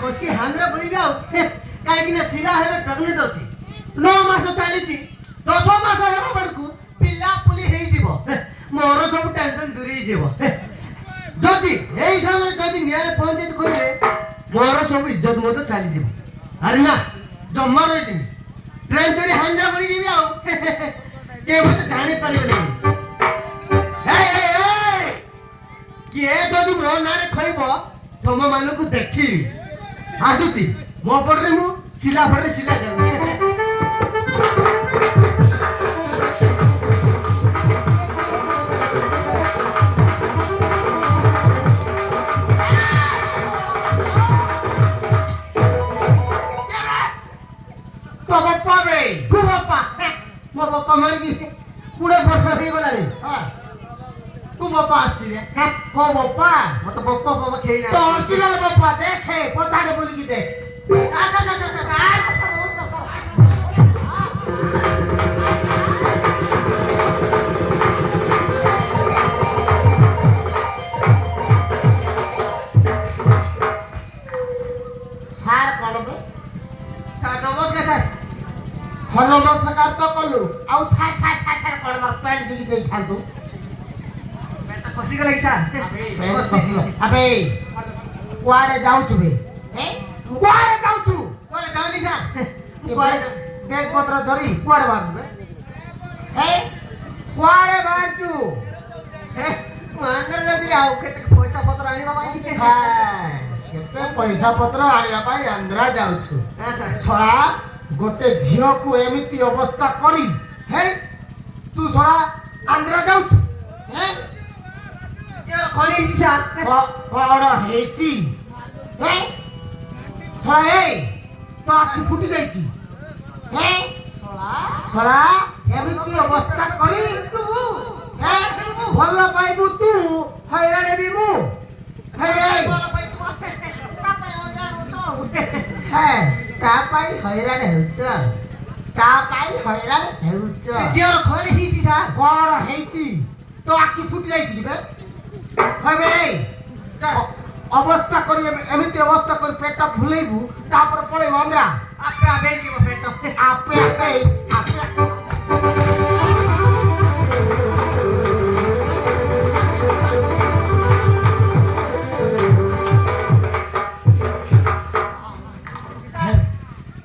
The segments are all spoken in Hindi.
कसी हांगरे बोली जाओ काई ना सिला हेबे प्रेग्नेंट अछि 9 मास चलीची 10 मास हेबे बडकू पिल्ला पुली हेई जीवो मोर सब टेंशन दूरी जीवो जदी एई समय जदी न्याय पंचायत करले मोर सब इज्जत मत चली जीवो अरे ना जम्मा रही ट्रेन चढ़ी हांगरे बोली जीवी आउ के मत जानि परिबे नहीं किए जदि मो नारे खइबो तुम मानकु देखी आसुची मो पड़रे मु सिला पड़रे सिला करू तो बापा बे को बापा मो बापा मर गई 20 वर्ष हो गला रे हां को बापा आसी रे को बापा मत बापा बाबा खेई ना तो चिल्ला बापा देखे पछाड़े बोली की देख सार कलबे सार नमस्कार सर हलो नमस्कार तो कलु आउ सार कर मार पेट जिगी देई खांतु कसी गला सर कसी अबे कुआडे जाऊ छु बे कुआडे जाऊ छु कुआडे जानी सर कुआडे बैग पत्र धरी कुआडे बाग बे कुआडे बाग छु अंदर जदी आउ केते पैसा पत्र आनी बाबा हां केते पैसा पत्र आनिया पाई अंदर जाऊ छु हां सर छोड़ा गोटे झियो को एमिति अवस्था करी हे तू छोड़ा अंदर जाऊ छु हे खणी सर बड़ा हेची हे छोड़ा हे तो आखि फुटी जाईची हे छोड़ा एमिति अवस्था करी तू हे भल्ला पाइबु तू हैरान हेबिबु हे भल्ला पाइ तू का पाइ हैरान होतो हे का पाइ हैरान हेउच का पाइ हैरान हेउच जेर खणी हिची सर बड़ा हेची तो आखि फुटी जाईची बे हबे अवस्था करी एमिति अवस्था करी पेट फुलेबू तापर पळे अंदरा आपे आबे की पेट आपे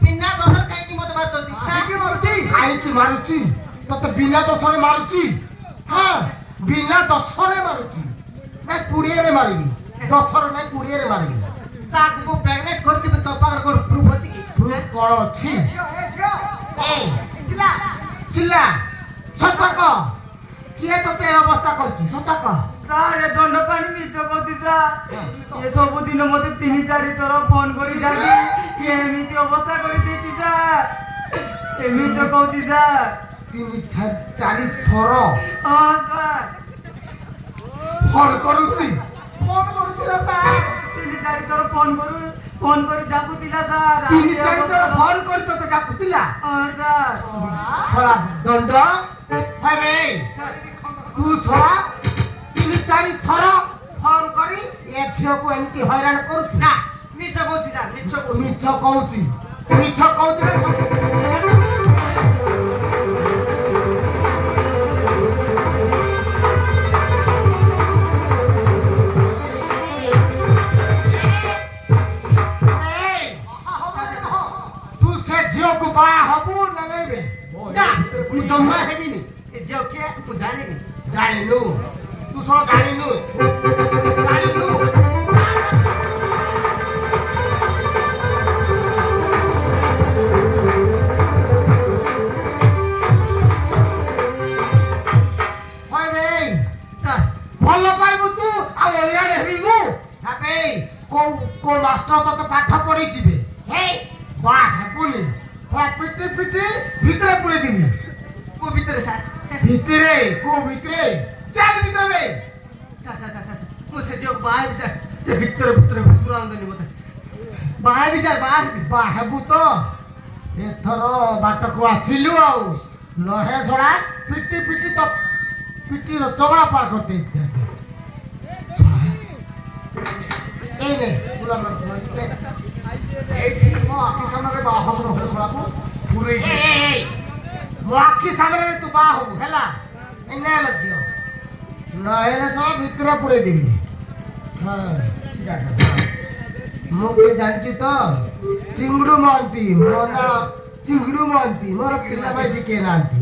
बिना दोसर काई की मत बात होती काई की मारुची तो बिना दोसरे मारुची हां बिना दोसरे मारुची ना 20 रे मारिबी 10 रे ना 20 रे मारिबी ताक को प्रेग्नेंट करती बे तो पार कर प्रूफ अछि की प्रूफ कोन अछि ए सिला सतक किए तते अवस्था करछि सतक सर ए दंड पानी मिच कोती सर ये सब दिन मते 3-4 थर फोन करी जाबी ये एमिति अवस्था करी देती सर ए मिच कोती सर 3-4 थर हां सर फोन करूची सर 3-4 थर फोन करी डाकुतिला सर 3-4 थर फोन करी तो डाकुतिला हां सर छोड़ा दंड हबे तू छोड़ा 3-4 थर फोन करी ए झियो को एमती हैरान करूची ना मिछ कहूची सर मिछ कहूची झियो को बा हबु न लेबे ना तू जम्मा हेबिनी से झियो के तू जानि नु तू सो जानि नु होय बे सर भलो पाइबु तू आ एरा हेबिनु हापे को मास्टर तो पाठ पढी जिबे हे बा हेबुनी पिटी भीतर पूरे दिन को भीतर सर भीतरे चल भीतर में सर मुझे जो बाहर सर से भीतर पूरा अंदर मत बाहर भी सर बाहर तो एथरो बाट को आसिलु आ नहे छोड़ा पिटी तो पिटी रो चबड़ा पार करते ए ने पूरा आखि सामने बाहा हम न होसलाको पूरे ମୋ ଆଖି ସାମ୍ନାରେ ତୁ ବାହା ହବୁ ହେଲା ଏନେ ହେଲା ଝିଅ ନହେଲେ ସବୁ ଭିତରେ ପୁରେଇ ଦେବି ହଁ ଠିକ ଅଛି ମୁଁ କିଏ ଜାଣିଛୁ ତ ଚିଙ୍ଗୁଡୁ ମହାନ୍ତି ମୋ ନା ଚିଙ୍ଗୁଡୁ ମହାନ୍ତି ମୋର ପିଲା ଭାଇ କିଏ ନାହାନ୍ତି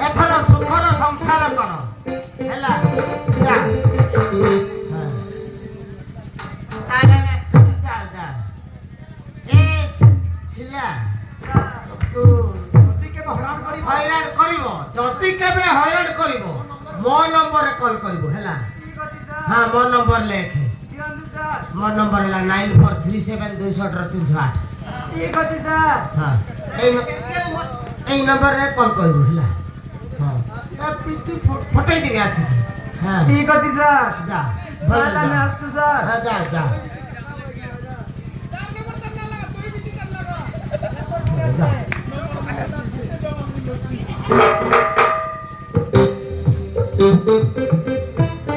ଏଥର ସୁଖର ସଂସାର କର ହେଲା ଯା ହଇରାଣ କରିବ ଯଦି କେବେ ହଇରାଣ କରିବ ମୋ ନମ୍ବରରେ କଲ୍ କରିବ ହେଲା ହଁ ମୋ ନମ୍ବର ଲେଖେ ମୋ ନମ୍ବର ହେଲା 9437280308 ଠିକ ଅଛି ସାର୍ ହଁ এই নম্বরে কল করব ହେଲା হ্যাঁ পিটি ফটাই দিকে আসিকি হ্যাঁ ঠিক ଅଛି ସାର୍ যা তাহলে আমি আসছি স্যার হ্যাঁ যা যা যা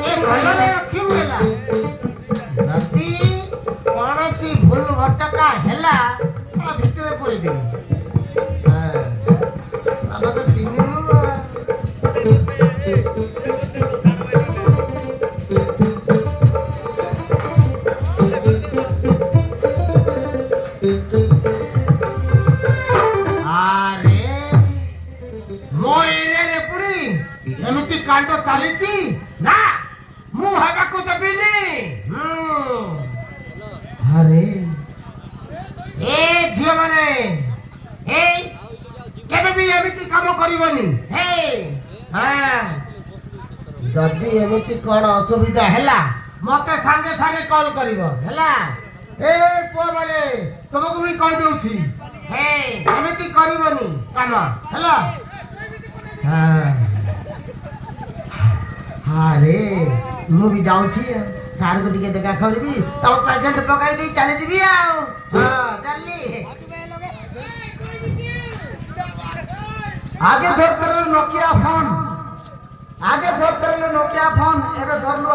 এ ভালো রাখিও ହେଲା যদি কৌଣସି ভুল ঘটকা ହେଲା ভিতরে পড়ে দেবে হ্যাঁ আমরা তো চিনি না আরে ମୋ ଏରିଆରେ ପୁଣି ଏମିତି କାଣ୍ଡ ଚାଲିଛି ନା ମୁଁ ହେବାକୁ ଦେବିନି ଆରେ ଏ ଝିଅ ମାନେ এই কেবে ବି ଏମିତି କାମ କରିବନି ଯଦି ଏମିତି କ'ଣ ଅସୁବିଧା ହେଲା ମତେ ସାଙ୍ଗେ ସାଙ୍ଗେ କଲ୍ କରିବ ହେଲା ଏ ପୁଅ ମାନେ ତମକୁ ବି କହିଦଉଛି ଏମିତି କରିବନି କାମ ହେଲା ଆରେ ମୁଁ ବି ଯାଉଛି ସାର୍ଙ୍କୁ ଟିକେ ଦେଖା କରିବି ତମ ପ୍ରେଜେଣ୍ଟ ପକାଇ ଦେଇ ଚାଲିଯିବି ଆଉ ହଁ ଚାଲି आगे धर कर नोकिया फोन आगे धर कर नोकिया फोन एबे धरलु